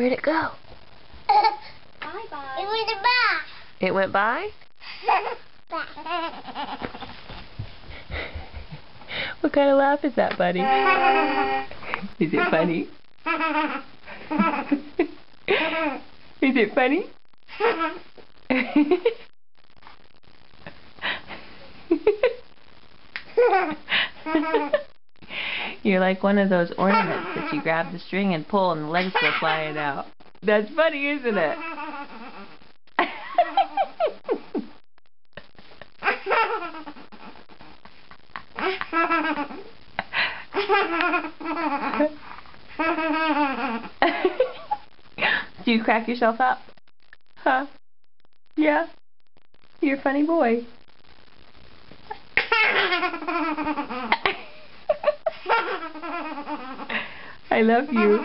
Where'd it go? Bye-bye. It went by. It went by? What kind of laugh is that, buddy? Is it funny? Is it funny? You're like one of those ornaments that you grab the string and pull and the legs go flying out. That's funny, isn't it? Do you crack yourself up? Huh? Yeah? You're a funny boy. I love you.